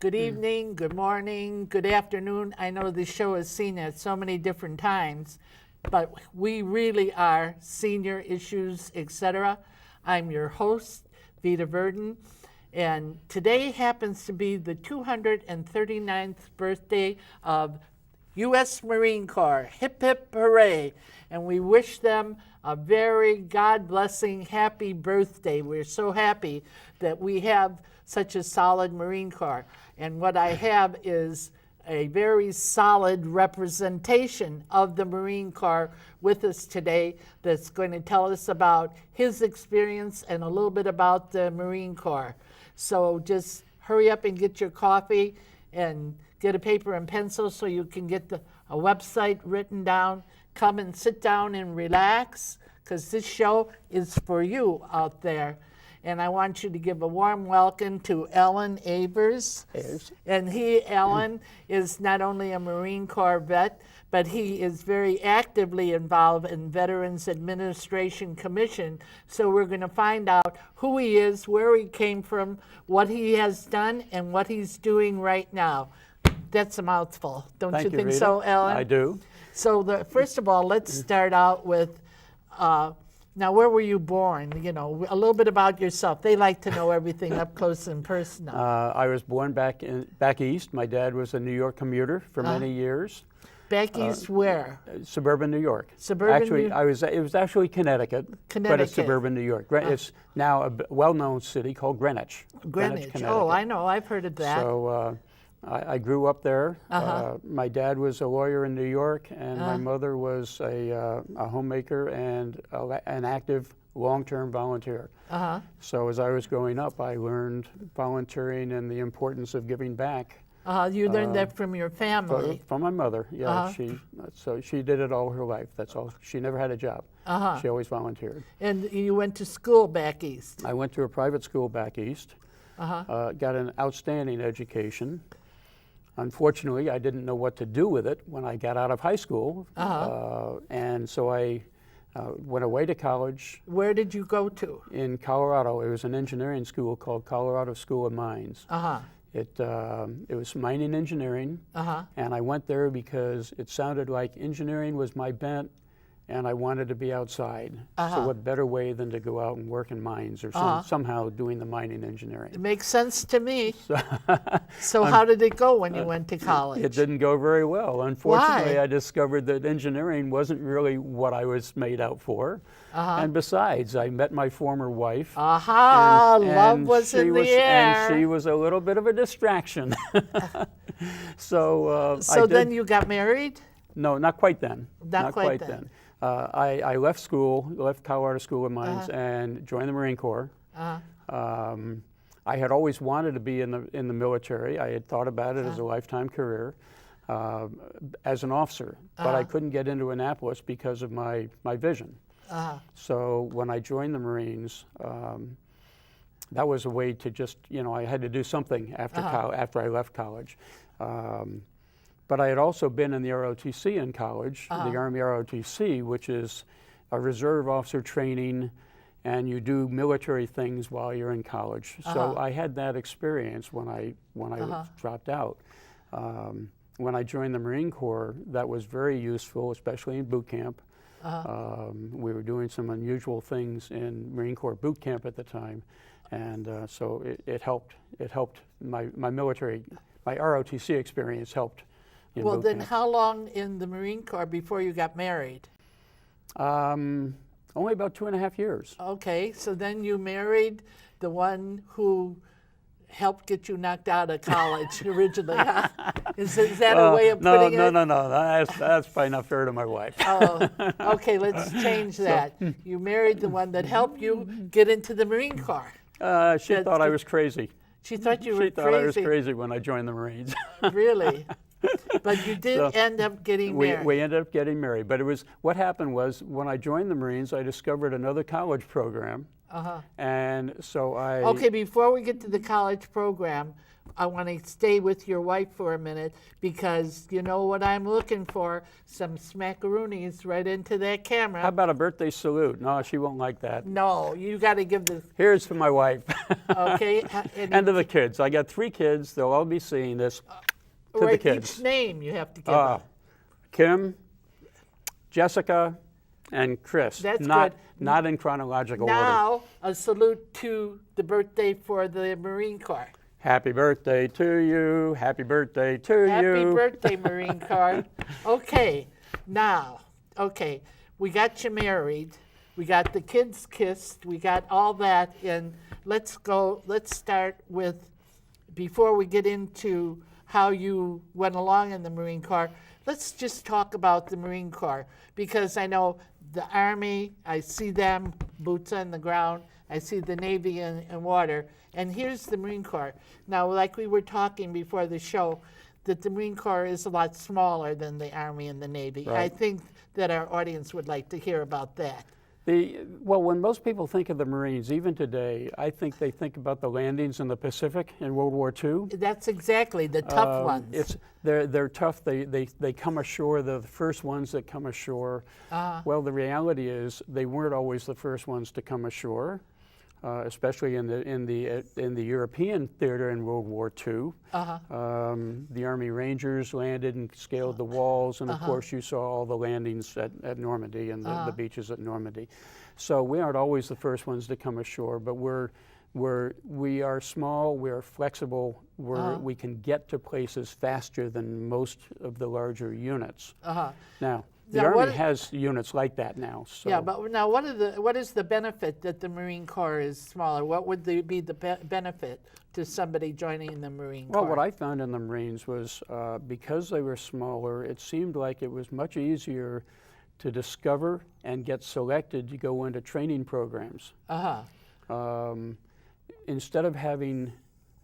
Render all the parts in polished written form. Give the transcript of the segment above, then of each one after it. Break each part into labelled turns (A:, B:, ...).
A: Good evening, good morning, good afternoon. I know this show is seen at so many different times, but we really are Senior Issues, etc. I'm your host, Vita Verdon, and today happens to be the 239th birthday of U.S. Marine Corps. Hip, hip, hooray. And we wish them a very God-blessing, happy birthday. We're so happy that we have such a solid Marine Corps. And what I have is a very solid representation of the Marine Corps with us today that's going to tell us about his experience and a little bit about the Marine Corps. So just hurry up and get your coffee and get a paper and pencil so you can get a website written down. Come and sit down and relax, because this show is for you out there. And I want you to give a warm welcome to Allan Ayers. And Allan, is not only a Marine Corps vet, but he is very actively involved in Veterans Administration Commission. So we're going to find out who he is, where he came from, what he has done, and what he's doing right now. That's a mouthful. Don't you think so, Allan?
B: I do.
A: So first of all, let's start out with, now where were you born? You know, a little bit about yourself. They like to know everything up close and personal.
B: I was born back east. My dad was a New York commuter for many years.
A: Back east where?
B: Suburban New York.
A: Suburban
B: Actually, it was actually Connecticut, but it's suburban New York. It's now a well-known city called Greenwich.
A: Greenwich. Oh, I know. I've heard of that.
B: So I grew up there. My dad was a lawyer in New York, and my mother was a homemaker and an active long-term volunteer. So as I was growing up, I learned volunteering and the importance of giving back.
A: You learned that from your family?
B: From my mother, yeah. So she did it all her life. That's all. She never had a job. She always volunteered.
A: And you went to school back east?
B: I went to a private school back east. Got an outstanding education. Unfortunately, I didn't know what to do with it when I got out of high school, and so I went away to college.
A: Where did you go to?
B: In Colorado. It was an engineering school called Colorado School of Mines. It was mining engineering, and I went there because it sounded like engineering was my bent, and I wanted to be outside. So what better way than to go out and work in mines or somehow doing the mining engineering.
A: It makes sense to me. So how did it go when you went to college?
B: It didn't go very well. Unfortunately,
A: Why?
B: I discovered that engineering wasn't really what I was made out for. And besides, I met my former wife.
A: Love was in the air.
B: And she was a little bit of a distraction. So
A: then you got married?
B: No, not quite then.
A: Not quite then.
B: I left school, left Colorado School of Mines, and joined the Marine Corps. I had always wanted to be in the military. I had thought about it as a lifetime career as an officer, but I couldn't get into Annapolis because of my vision. So when I joined the Marines, that was a way to just, I had to do something after I left college. But I had also been in the ROTC in college, the Army ROTC, which is a reserve officer training, and you do military things while you're in college. So I had that experience when I dropped out. When I joined the Marine Corps, that was very useful, especially in boot camp. We were doing some unusual things in Marine Corps boot camp at the time, and so it helped. It helped my military, my ROTC experience helped.
A: Well, then how long in the Marine Corps before you got married?
B: Only about 2.5 years.
A: Okay, so then you married the one who helped get you knocked out of college originally, huh? Is that a way of putting it?
B: No. That's probably not fair to my wife.
A: Oh, okay, let's change that. You married the one that helped you get into the Marine Corps.
B: She thought I was crazy.
A: She thought you were crazy?
B: She thought I was crazy when I joined the Marines.
A: Really? But you did end up getting married.
B: We ended up getting married. But what happened was when I joined the Marines, I discovered another college program. And so
A: Okay, before we get to the college program, I want to stay with your wife for a minute because you know what I'm looking for? Some smackaroonies right into that camera.
B: How about a birthday salute? No, she won't like that.
A: No, you got to give the,
B: Here's to my wife.
A: okay?
B: And to the kids. I got 3 kids. They'll all be seeing this. To the
A: right,
B: kids.
A: each name you have to give them.
B: Kim, Jessica, and Chris.
A: That's
B: not,
A: good.
B: Not in chronological order.
A: Now, a salute to the birthday for the Marine Corps.
B: Happy birthday to you. Happy birthday to you.
A: Happy birthday, Marine Corps. Okay, now, okay, we got you married. We got the kids kissed. We got all that. And let's start with, before we get into how you went along in the Marine Corps, let's just talk about the Marine Corps, because I know the Army, I see them, boots on the ground. I see the Navy in water. And here's the Marine Corps. Now, like we were talking before the show, that the Marine Corps is a lot smaller than the Army and the Navy.
B: Right.
A: I think that our audience would like to hear about that.
B: Well, when most people think of the Marines, even today, I think they think about the landings in the Pacific in World War II.
A: That's exactly the tough ones.
B: They're tough. They come ashore. They're the first ones that come ashore. Well, the reality is they weren't always the first ones to come ashore, especially in the European theater in World War II. The Army Rangers landed and scaled the walls, and of course you saw all the landings at Normandy and the beaches at Normandy. So we aren't always the first ones to come ashore, but we are small, we are flexible, we can get to places faster than most of the larger units. Now, the Army has units like that now. So.
A: Yeah, but now what is the benefit that the Marine Corps is smaller? What would be the benefit to somebody joining the Marine Corps?
B: Well, what I found in the Marines was because they were smaller, it seemed like it was much easier to discover and get selected to go into training programs. Instead of having,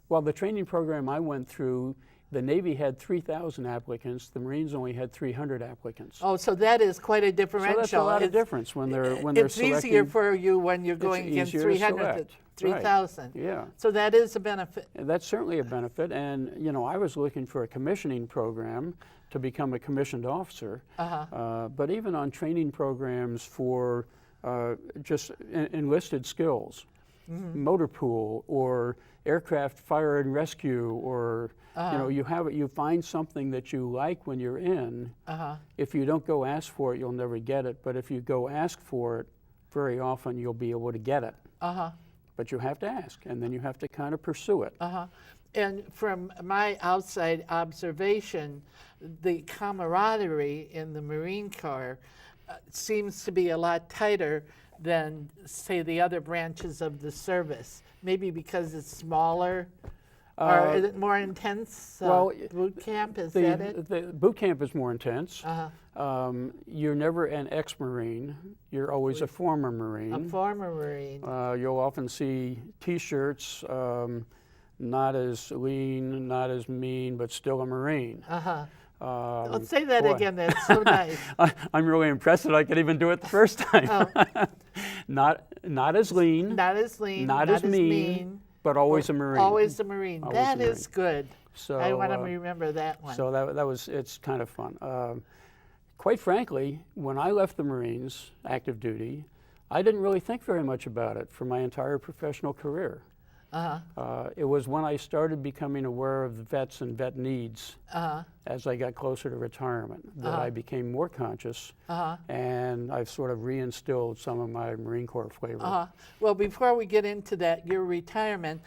B: well, the training program I went through, the Navy had 3,000 applicants. The Marines only had 300 applicants.
A: Oh, so that is quite a differential.
B: So that's a lot of difference when they're selecting.
A: It's easier for you when you're going against 300 to 3,000.
B: Right. Yeah.
A: So that is a benefit.
B: And that's certainly a benefit. And you know, I was looking for a commissioning program to become a commissioned officer. But even on training programs for just enlisted skills, motor pool or aircraft fire and rescue, or you know, you find something that you like when you're in. If you don't go ask for it, you'll never get it. But if you go ask for it, very often you'll be able to get it. But you have to ask, and then you have to kind of pursue it.
A: And from my outside observation, the camaraderie in the Marine Corps seems to be a lot tighter than, say, the other branches of the service. Maybe because it's smaller, or is it more intense?
B: Well,
A: boot camp, is that it?
B: The boot camp is more intense. You're never an ex-Marine. You're always a former Marine.
A: A former Marine.
B: You'll often see T-shirts, not as lean, not as mean, but still a Marine.
A: Let's say that again. That's so nice.
B: I'm really impressed that I could even do it the first time. Not as lean.
A: Not as lean.
B: Not as mean. But always a Marine.
A: Always a Marine.
B: Always
A: that
B: a Marine.
A: Is good.
B: So
A: I want to remember that one.
B: So it's kind of fun. Quite frankly, when I left the Marines, active duty, I didn't really think very much about it for my entire professional career. It was when I started becoming aware of the vets and vet needs as I got closer to retirement that I became more conscious, and I've sort of reinstilled some of my Marine Corps flavor.
A: Well, before we get into that, your retirement,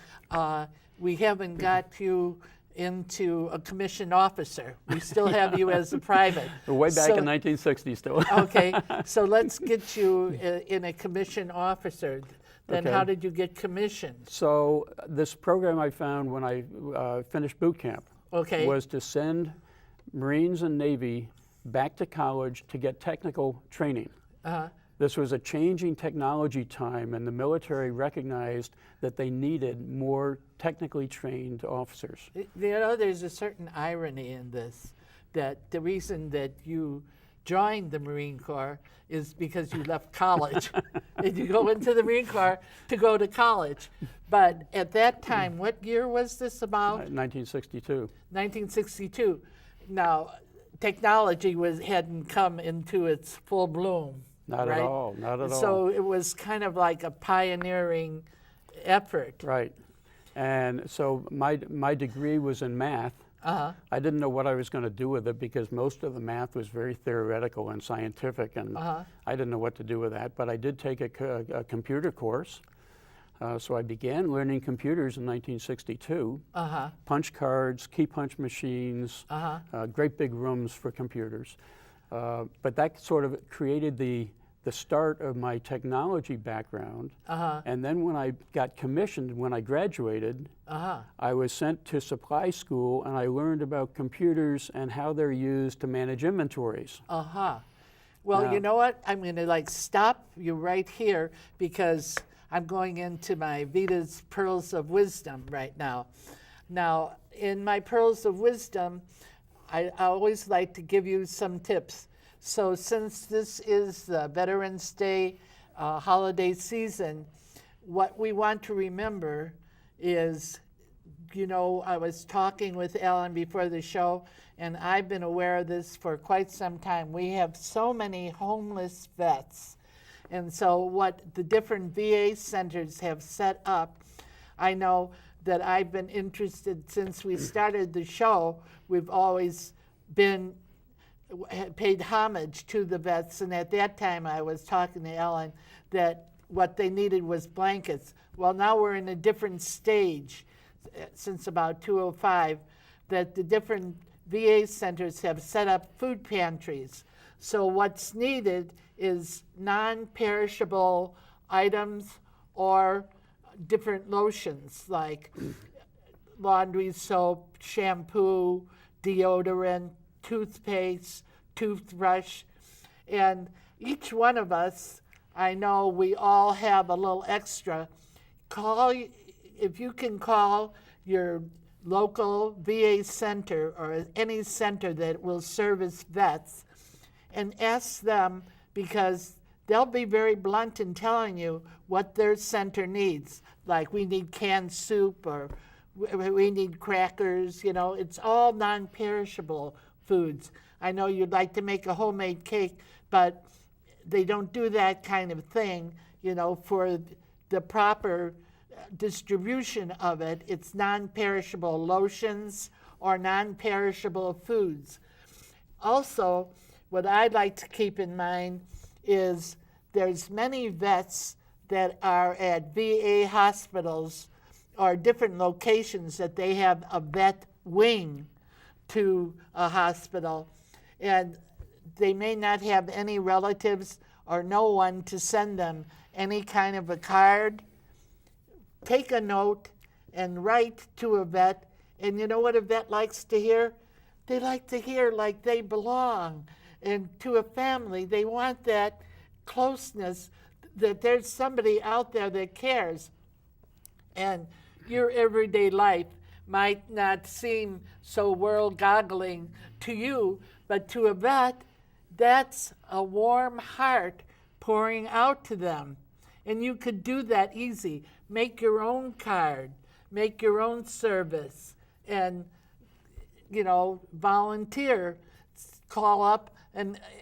A: we haven't got you into a commissioned officer. We still have you as a private.
B: Way back in 1960 still.
A: Okay, so let's get you in a commissioned officer. Then how did you get commissioned?
B: So this program I found when I finished boot camp was to send Marines and Navy back to college to get technical training. This was a changing technology time, and the military recognized that they needed more technically trained officers.
A: You know, there's a certain irony in this, that the reason that you joined the Marine Corps is because you left college. And you go into the Marine Corps to go to college. But at that time, what year was this about?
B: 1962.
A: 1962. Now, technology hadn't come into its full bloom.
B: Not
A: right?
B: at all, not at all.
A: So it was kind of like a pioneering effort.
B: Right. And so my degree was in math.
A: Uh-huh.
B: I didn't know what I was going to do with it because most of the math was very theoretical and scientific, and I didn't know what to do with that. But I did take a computer course. So I began learning computers in 1962. Punch cards, key punch machines, great big rooms for computers. But that sort of created the start of my technology background. And then when I got commissioned, when I graduated, I was sent to supply school and I learned about computers and how they're used to manage inventories.
A: Well, you know what? I'm going to stop you right here because I'm going into my Vita's Pearls of Wisdom right now. Now, in my Pearls of Wisdom, I always like to give you some tips. So since this is the Veterans Day holiday season, what we want to remember is, I was talking with Allan before the show, and I've been aware of this for quite some time. We have so many homeless vets. And so what the different VA centers have set up, I know that I've been interested since we started the show. We've always paid homage to the vets, and at that time I was talking to Allan that what they needed was blankets. Well, now we're in a different stage since about 2005 that the different VA centers have set up food pantries. So what's needed is non-perishable items or different lotions like laundry soap, shampoo, deodorant, toothpaste, toothbrush. And each one of us, I know we all have a little extra. If you can call your local VA center or any center that will service vets and ask them, because they'll be very blunt in telling you what their center needs. Like we need canned soup or we need crackers, it's all non-perishable foods. I know you'd like to make a homemade cake, but they don't do that kind of thing, for the proper distribution of it. It's non-perishable lotions or non-perishable foods. Also, what I'd like to keep in mind is there's many vets that are at VA hospitals or different locations that they have a vet wing to a hospital, and they may not have any relatives or no one to send them any kind of a card. Take a note and write to a vet, and you know what a vet likes to hear? They like to hear like they belong. And to a family, they want that closeness, that there's somebody out there that cares. And your everyday life might not seem so world-goggling to you, but to a vet, that's a warm heart pouring out to them. And you could do that easy. Make your own card, make your own service, and, volunteer. Call up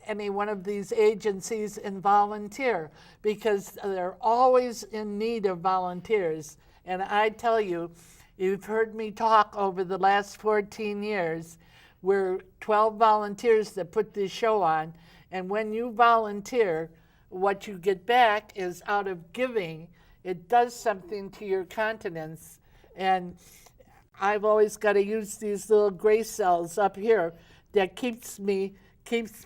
A: any one of these agencies and volunteer, because they're always in need of volunteers. And I tell you, you've heard me talk over the last 14 years. We're 12 volunteers that put this show on, and when you volunteer, what you get back is out of giving. It does something to your countenance. And I've always got to use these little gray cells up here that keeps me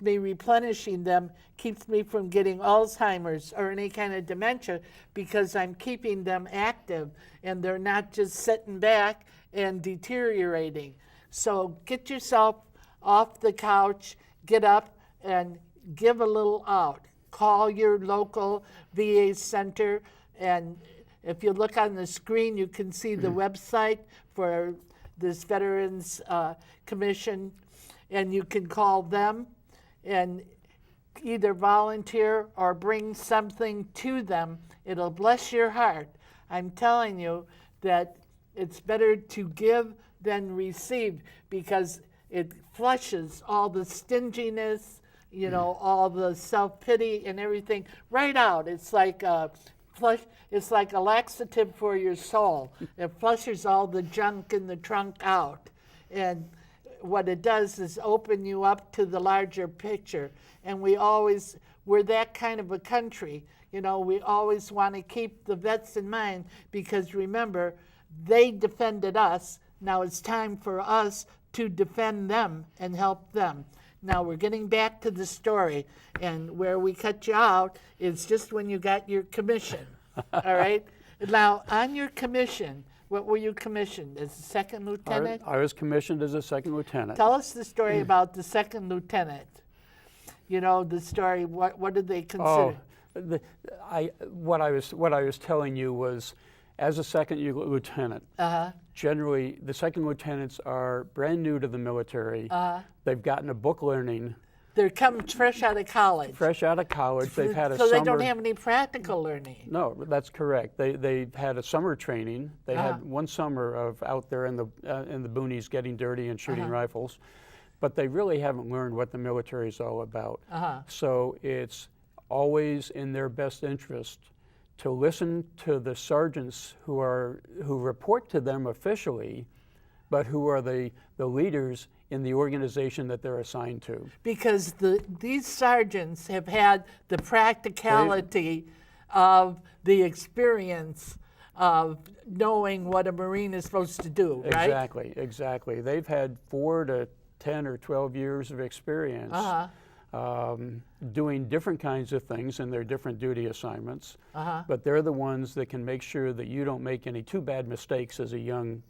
A: replenishing them, keeps me from getting Alzheimer's or any kind of dementia, because I'm keeping them active and they're not just sitting back and deteriorating. So get yourself off the couch, get up and give a little out. Call your local VA center, and if you look on the screen, you can see the website for this Veterans Commission, and you can call them. And either volunteer or bring something to them, it'll bless your heart. I'm telling you that it's better to give than receive, because it flushes all the stinginess, you know, all the self-pity and everything right out. It's like a it's like a laxative for your soul. It flushes all the junk in the trunk out. And what it does is open you up to the larger picture. And we're that kind of a country. You know, we always want to keep the vets in mind, because remember, they defended us. Now it's time for us to defend them and help them. Now we're getting back to the story, and where we cut you out is just when you got your commission. All right? Now, on your commission, what were you commissioned as a second lieutenant?
B: I was commissioned as a second lieutenant.
A: Tell us the story about the second lieutenant. You know, the story, what did they consider?
B: What I was telling you was, as a second lieutenant, generally the second lieutenants are brand new to the military. They've gotten a book learning.
A: They're coming fresh out of college.
B: Fresh out of college, they've had a
A: so
B: summer.
A: they don't have any practical learning.
B: No, that's correct. They've had a summer training. They had one summer of out there in the boonies getting dirty and shooting rifles, but they really haven't learned what the military is all about. So it's always in their best interest to listen to the sergeants who report to them officially, but who are the leaders in the organization that they're assigned to.
A: Because these sergeants have had the practicality of the experience of knowing what a Marine is supposed to do, right?
B: Exactly. They've had 4 to 10 or 12 years of experience doing different kinds of things in their different duty assignments, but they're the ones that can make sure that you don't make any too bad mistakes as a young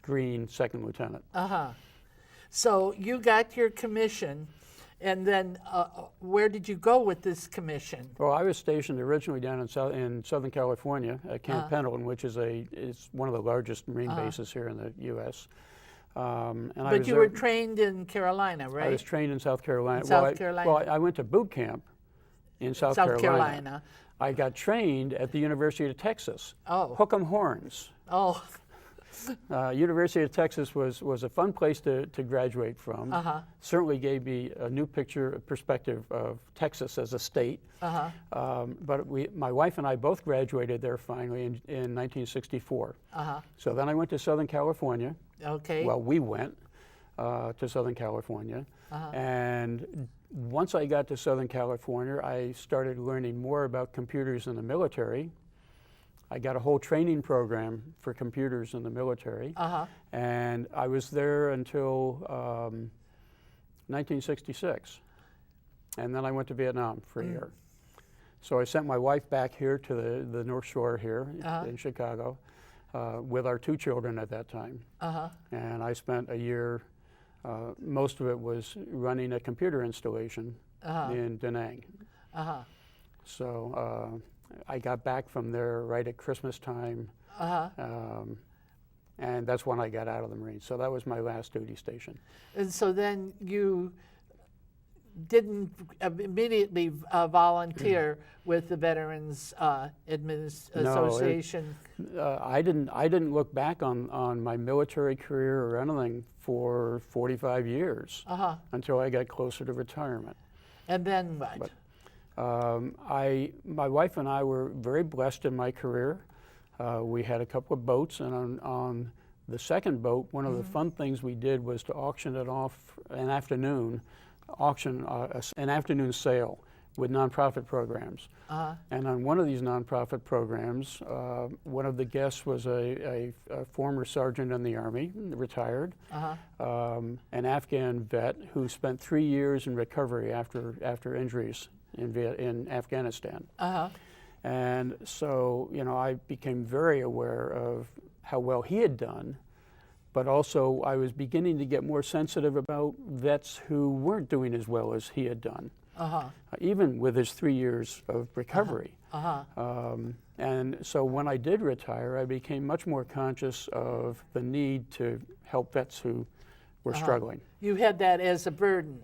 B: green second lieutenant.
A: So you got your commission, and then where did you go with this commission?
B: Well, I was stationed originally down in Southern California at Camp Pendleton, which is one of the largest Marine bases here in the U.S.
A: But you were trained in Carolina, right?
B: I was trained in South Carolina.
A: Carolina.
B: Well, I went to boot camp in South Carolina. I got trained at the University of Texas. Hook 'em horns. University of Texas was a fun place to graduate from. Certainly gave me a new perspective of Texas as a state. But my wife and I both graduated there finally in 1964. So then I went to Southern California. Well, we went to Southern California. And once I got to Southern California, I started learning more about computers in the military. I got a whole training program for computers in the military, and I was there until 1966, and then I went to Vietnam for a year. So I sent my wife back here to the North Shore here in Chicago with our 2 children at that time, and I spent a year, most of it was running a computer installation in Da Nang. So I got back from there right at Christmas time, and that's when I got out of the Marines. So that was my last duty station.
A: And so then you didn't immediately volunteer with the Veterans Association?
B: I didn't look back on my military career or anything for 45 years until I got closer to retirement.
A: And then what?
B: My wife and I were very blessed in my career. We had a couple of boats, and on the second boat, one of the fun things we did was to auction it off an afternoon sale with nonprofit programs. And on one of these nonprofit programs, one of the guests was a former sergeant in the Army, retired, an Afghan vet who spent 3 years in recovery after injuries in Afghanistan. And so, you know, I became very aware of how well he had done, but also I was beginning to get more sensitive about vets who weren't doing as well as he had done, even with his 3 years of recovery. And so when I did retire, I became much more conscious of the need to help vets who were struggling.
A: You had that as a burden.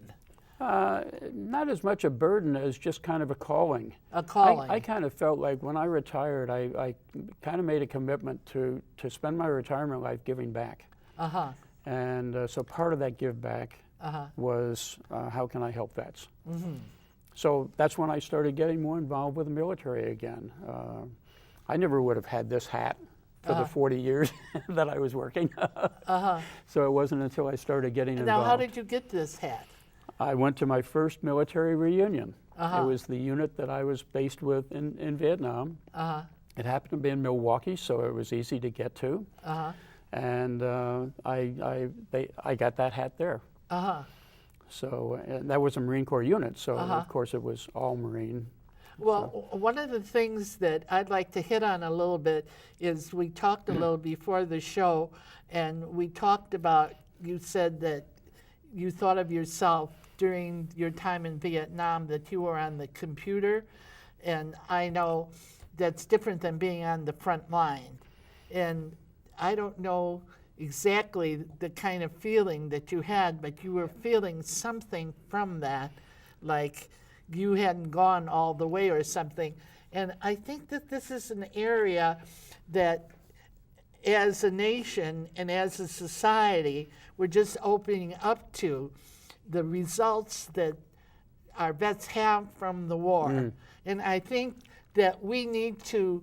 B: Not as much a burden as just kind of a calling.
A: A calling.
B: I kind of felt like when I retired, I kind of made a commitment to spend my retirement life giving back.
A: Uh-huh.
B: And so part of that give back was how can I help vets? So that's when I started getting more involved with the military again. I never would have had this hat for the 40 years that I was working. So it wasn't until I started getting involved.
A: Now, how did you get this hat?
B: I went to my first military reunion. It was the unit that I was based with in Vietnam. It happened to be in Milwaukee, so it was easy to get to. And I got that hat there. So and that was a Marine Corps unit, so of course it was all Marine.
A: Well, one of the things that I'd like to hit on a little bit is we talked a little before the show, and we talked about, you said that you thought of yourself during your time in Vietnam that you were on the computer, and I know that's different than being on the front line. And I don't know exactly the kind of feeling that you had, but you were feeling something from that, like you hadn't gone all the way or something. And I think that this is an area that as a nation and as a society, we're just opening up to the results that our vets have from the war. And I think that we need to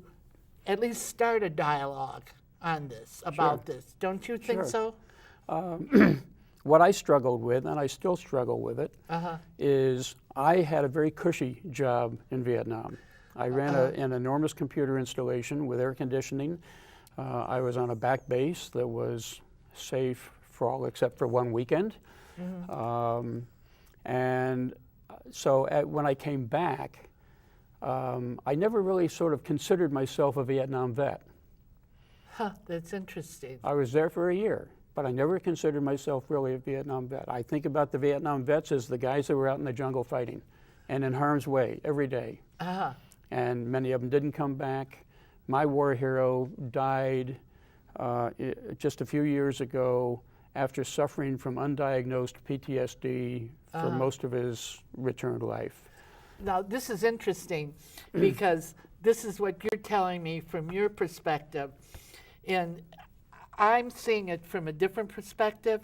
A: at least start a dialogue on this, about this. Don't you think so?
B: What I struggled with, and I still struggle with it, is I had a very cushy job in Vietnam. I ran an enormous computer installation with air conditioning. I was on a back base that was safe for all except for one weekend. And so when I came back, I never really sort of considered myself a Vietnam vet.
A: That's interesting.
B: I was there for a year, but I never considered myself really a Vietnam vet. I think about the Vietnam vets as the guys that were out in the jungle fighting and in harm's way every day. And many of them didn't come back. My war hero died just a few years ago after suffering from undiagnosed PTSD for most of his returned life.
A: Now, this is interesting because this is what you're telling me from your perspective. And I'm seeing it from a different perspective,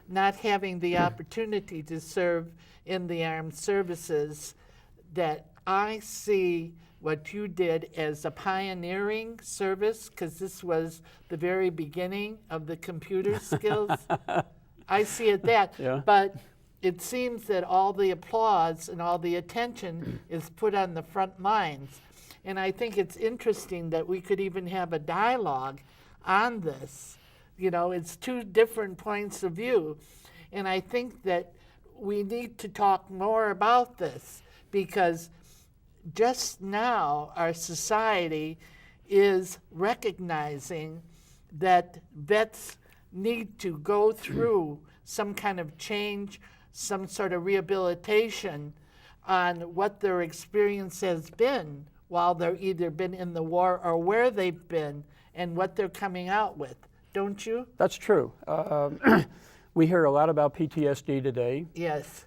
A: not having the opportunity to serve in the armed services, that I see what you did as a pioneering service, because this was the very beginning of the computer skills. I see it that. But it seems that all the applause and all the attention is put on the front lines. And I think it's interesting that we could even have a dialogue on this. You know, it's two different points of view. And I think that we need to talk more about this, because just now our society is recognizing that vets need to go through some kind of change, some sort of rehabilitation on what their experience has been while they've either been in the war or where they've been and what they're coming out with. Don't you?
B: That's true. We hear a lot about PTSD today.
A: Yes.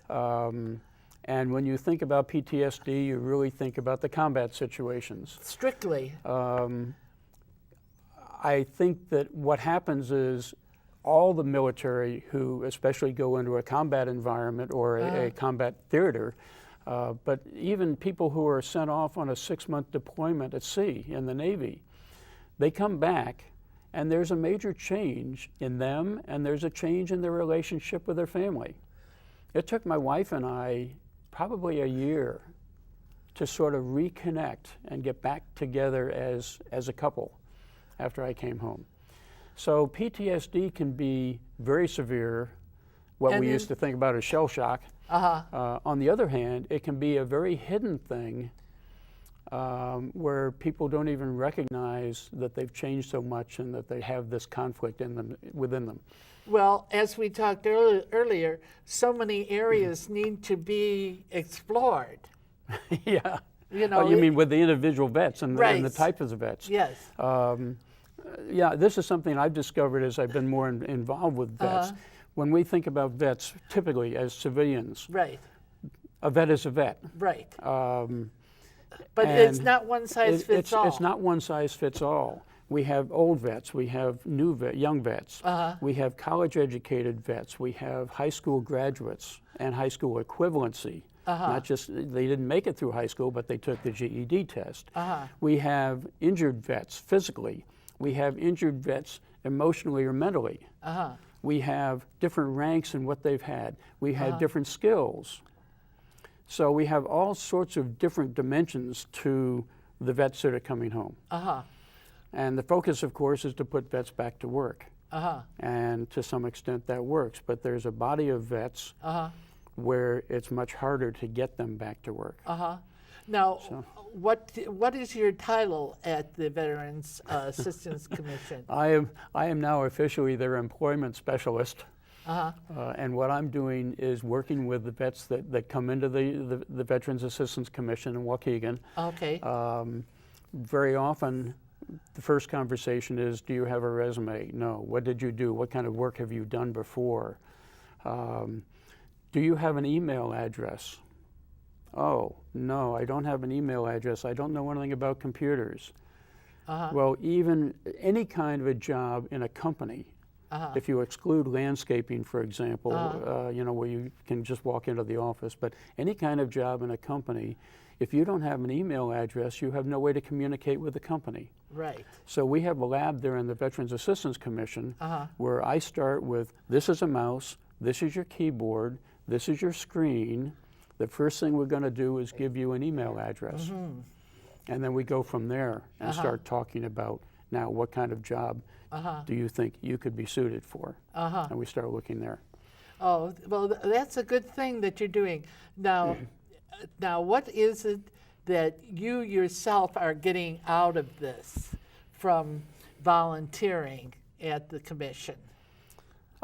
B: And when you think about PTSD, you really think about the combat situations.
A: Strictly.
B: I think that what happens is all the military who especially go into a combat environment or a combat theater, but even people who are sent off on a 6-month deployment at sea in the Navy, they come back and there's a major change in them and there's a change in their relationship with their family. It took my wife and I probably a year to sort of reconnect and get back together as a couple after I came home. So PTSD can be very severe, what we used to think about as shell shock. On the other hand, it can be a very hidden thing where people don't even recognize that they've changed so much and that they have this conflict within them.
A: Well, as we talked earlier, so many areas need to be explored.
B: Yeah.
A: You know,
B: you mean with the individual vets and,
A: right.
B: and the type of the vets?
A: Yes.
B: Yeah, this is something I've discovered as I've been more involved with vets. When we think about vets, typically as civilians,
A: right.
B: A vet is a vet.
A: Right.
B: Um,
A: But it's not one size fits all.
B: It's not one size fits all. We have old vets, we have young vets, we have college-educated vets, we have high school graduates and high school equivalency. Not just, they didn't make it through high school, but they took the GED test. We have injured vets physically. We have injured vets emotionally or mentally. We have different ranks in what they've had. We have different skills. So we have all sorts of different dimensions to the vets that are coming home. And the focus, of course, is to put vets back to work. And to some extent that works, but there's a body of vets where it's much harder to get them back to work.
A: Now, what is your title at the Veterans Assistance Commission?
B: I am now officially their employment specialist. And what I'm doing is working with the vets that come into the Veterans Assistance Commission in Waukegan.
A: Okay.
B: Very often, the first conversation is, do you have a resume? No. What did you do? What kind of work have you done before? Do you have an email address? Oh, no, I don't have an email address. I don't know anything about computers. Well, even any kind of a job in a company, if you exclude landscaping, for example, you know, where you can just walk into the office, but any kind of job in a company, if you don't have an email address, you have no way to communicate with the company.
A: Right.
B: So we have a lab there in the Veterans Assistance Commission where I start with, this is a mouse, this is your keyboard, this is your screen. The first thing we're going to do is give you an email address. And then we go from there and start talking about, now, what kind of job do you think you could be suited for? And we start looking there.
A: Oh, well, that's a good thing that you're doing. Now, now, what is it that you yourself are getting out of this from volunteering at the commission?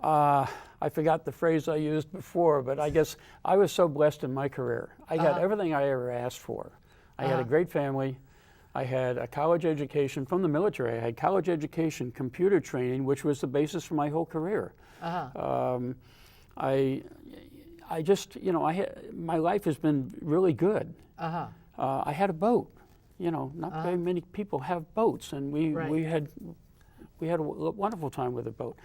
B: I forgot the phrase I used before, but I guess I was so blessed in my career. I got everything I ever asked for. I had a great family. I had a college education from the military. I had college education, computer training, which was the basis for my whole career. I just, you know, my life has been really good. I had a boat. You know, not very many people have boats, and we had a wonderful time with the boat.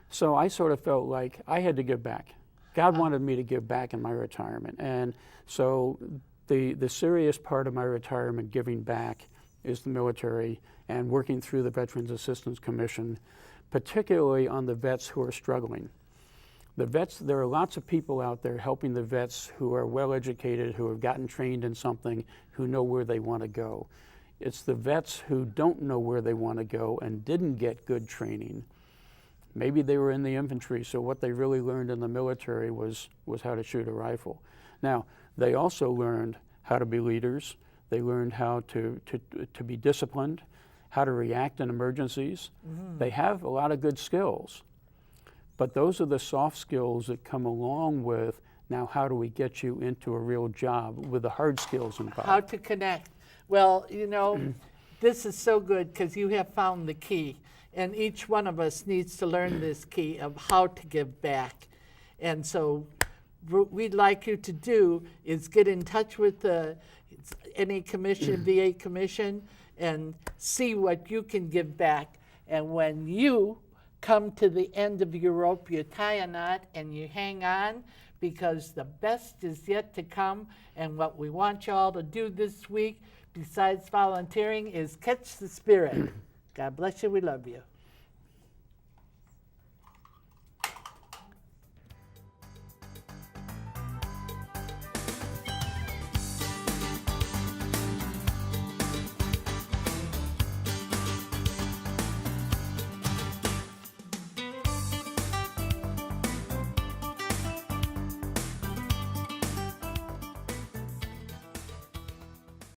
B: So I sort of felt like I had to give back. God wanted me to give back in my retirement, and so the serious part of my retirement, giving back, is the military and working through the Veterans Assistance Commission, particularly on the vets who are struggling. The vets, there are lots of people out there helping the vets who are well educated, who have gotten trained in something, who know where they want to go. It's the vets who don't know where they want to go and didn't get good training. Maybe they were in the infantry, so what they really learned in the military was how to shoot a rifle. Now, they also learned how to be leaders. They learned how to be disciplined, how to react in emergencies. They have a lot of good skills. But those are the soft skills that come along with, now how do we get you into a real job with the hard skills involved?
A: How to connect. Well, you know, this is so good because you have found the key. And each one of us needs to learn this key of how to give back. And so what we'd like you to do is get in touch with any commission, VA commission, and see what you can give back. And when you come to the end of your rope, you tie a knot and you hang on, because the best is yet to come. And what we want you all to do this week, besides volunteering, is catch the spirit. God bless you. We love you.